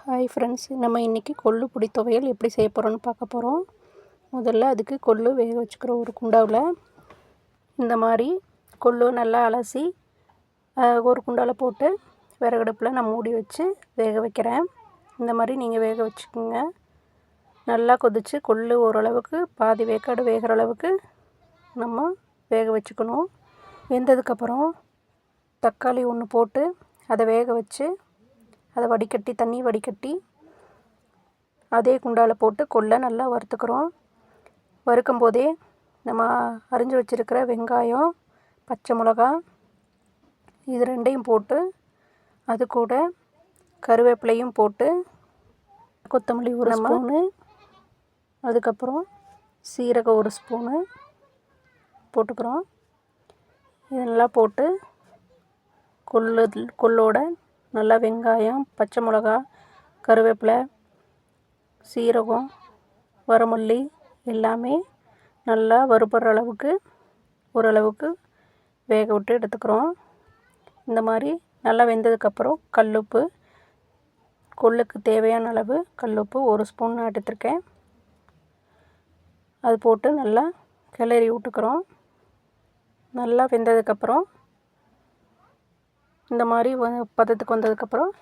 Hi friends, நம்ம இன்றைக்கி கொள்ளு பொடி துவையல் எப்படி செய்ய போகிறோன்னு பார்க்க போகிறோம். முதல்ல அதுக்கு கொள்ளு வேக வச்சுக்கிறோம். ஒரு குண்டாவில் இந்த மாதிரி கொள்ளு நல்லா அலசி ஒரு குண்டாவில் போட்டு விறகடுப்பில் நான் மூடி வச்சு வேக வைக்கிறேன். இந்த மாதிரி நீங்கள் வேக வச்சுக்கோங்க. நல்லா கொதித்து கொள்ளு ஓரளவுக்கு பாதி வேக்காடு வேகிற அளவுக்கு நம்ம வேக வச்சுக்கணும். வெந்ததுக்கப்புறம் தக்காளி ஒன்று போட்டு அதை வேக வச்சு அதை வடிகட்டி தண்ணி வடிகட்டி அதே குண்டாவில் போட்டு கொள்ளை நல்லா வறுத்துக்கிறோம். வறுக்கும் போதே நம்ம அரிஞ்சு வச்சுருக்கிற வெங்காயம், பச்சை மிளகா இது ரெண்டையும் போட்டு அது கூட கருவேப்பிலையும் போட்டு கொத்தமல்லி ஒரு ஸ்பூனு, அதுக்கப்புறம் சீரகம் ஒரு ஸ்பூனு போட்டுக்கிறோம். இதெல்லாம் போட்டு கொள்ளோட நல்லா வெங்காயம், பச்சை மிளகா, கருவேப்பிலை, சீரகம், வரமல்லி எல்லாமே நல்லா வறுபடுற அளவுக்கு ஓரளவுக்கு வேக விட்டு எடுத்துக்கிறோம். இந்த மாதிரி நல்லா வெந்ததுக்கப்புறம் கல்லுப்பு, கொள்ளுக்கு தேவையான அளவு கல்லுப்பு ஒரு ஸ்பூன் எடுத்துருக்கேன். அது போட்டு நல்லா கிளறி விட்டுக்கிறோம். நல்லா வெந்ததுக்கப்புறம் இந்த மாதிரி பதத்துக்கு வந்ததுக்கப்புறம்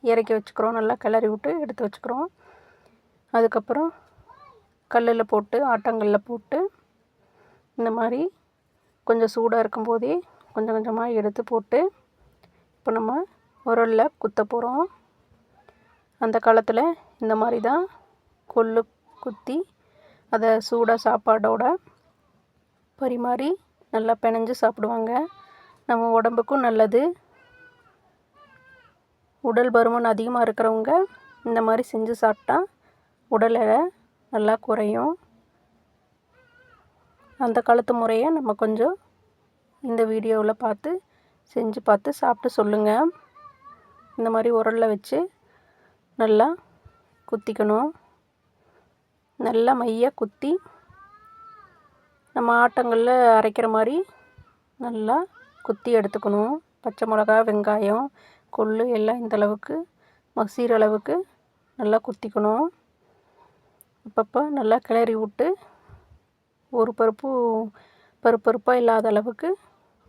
இறக்கி வச்சுக்கிறோம். நல்லா கிளறி விட்டு எடுத்து வச்சுக்கிறோம். அதுக்கப்புறம் கல்லில் போட்டு ஆட்டாங்கல்லில் போட்டு இந்த மாதிரி கொஞ்சம் சூடாக இருக்கும்போதே கொஞ்சம் கொஞ்சமாக எடுத்து போட்டு இப்போ நம்ம உரலில் குத்த போகிறோம். அந்த காலத்தில் இந்த மாதிரி தான் கொள்ளு குத்தி அதை சூடாக சாப்பாடோட பரிமாறி நல்லா பிணைஞ்சு சாப்பிடுவாங்க. நம்ம உடம்புக்கும் நல்லது. உடல் பருமன் அதிகமாக இருக்கிறவங்க இந்த மாதிரி செஞ்சு சாப்பிட்டா உடல் எடை நல்லா குறையும். அந்த காலத்து முறையை நம்ம கொஞ்சம் இந்த வீடியோவில் பார்த்து செஞ்சு பார்த்து சாப்பிட்டு சொல்லுங்கள். இந்த மாதிரி உரலில் வச்சு நல்லா குத்திக்கணும். நல்லா மையாக குத்தி நம்ம ஆட்டங்களில் அரைக்கிற மாதிரி நல்லா குத்தி எடுத்துக்கணும். பச்சை மிளகா, வெங்காயம், கொள்ளு எல்லாம் இந்த அளவுக்கு மசிகிற அளவுக்கு நல்லா குத்திக்கணும். அப்பப்போ நல்லா கிளறி விட்டு ஒரு பருப்பாக இல்லாத அளவுக்கு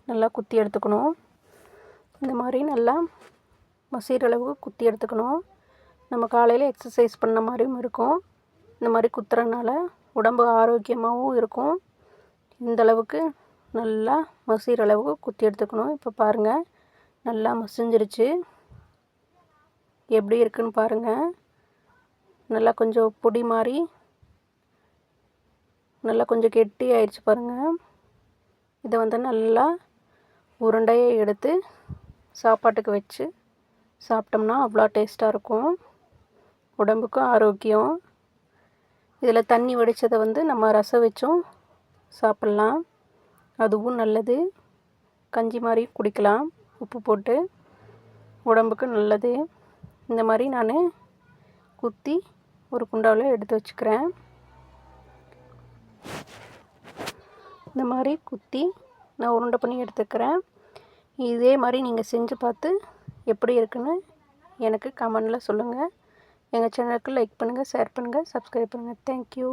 நல்லா குத்தி எடுத்துக்கணும். இந்த மாதிரி நல்லா மசிகிற அளவுக்கு குத்தி எடுத்துக்கணும். நம்ம காலையில் எக்ஸசைஸ் பண்ண மாதிரியும் இருக்கும். இந்த மாதிரி குத்துறதுனால உடம்பு ஆரோக்கியமாகவும் இருக்கும். இந்த அளவுக்கு நல்லா மசிகிற அளவுக்கு குத்தி எடுத்துக்கணும். இப்போ பாருங்கள், நல்லா மசிஞ்சிருச்சு. எப்படி இருக்குன்னு பாருங்கள். நல்லா கொஞ்சம் பொடி மாதிரி நல்லா கொஞ்சம் கெட்டி ஆயிடுச்சு பாருங்கள். இதை நல்லா உருண்டையை எடுத்து சாப்பாட்டுக்கு வச்சு சாப்பிட்டோம்னா அவ்வளோ டேஸ்ட்டாக இருக்கும். உடம்புக்கும் ஆரோக்கியம். இதில் தண்ணி வடித்ததை நம்ம ரசம் வச்சும் சாப்பிட்லாம். அதுவும் நல்லது. கஞ்சி மாதிரி குடிக்கலாம் உப்பு போட்டு. உடம்புக்கு நல்லது. இந்த மாதிரி நான் குத்தி ஒரு குண்டாவில் எடுத்து வச்சுக்கிறேன். இந்த மாதிரி குத்தி நான் உருண்டை பண்ணி எடுத்துக்கிறேன். இதே மாதிரி நீங்கள் செஞ்சு பார்த்து எப்படி இருக்குன்னு எனக்கு கமெண்டில் சொல்லுங்கள். எங்கள் சேனலுக்கு லைக் பண்ணுங்கள், ஷேர் பண்ணுங்கள், சப்ஸ்கிரைப் பண்ணுங்கள். தேங்க்யூ.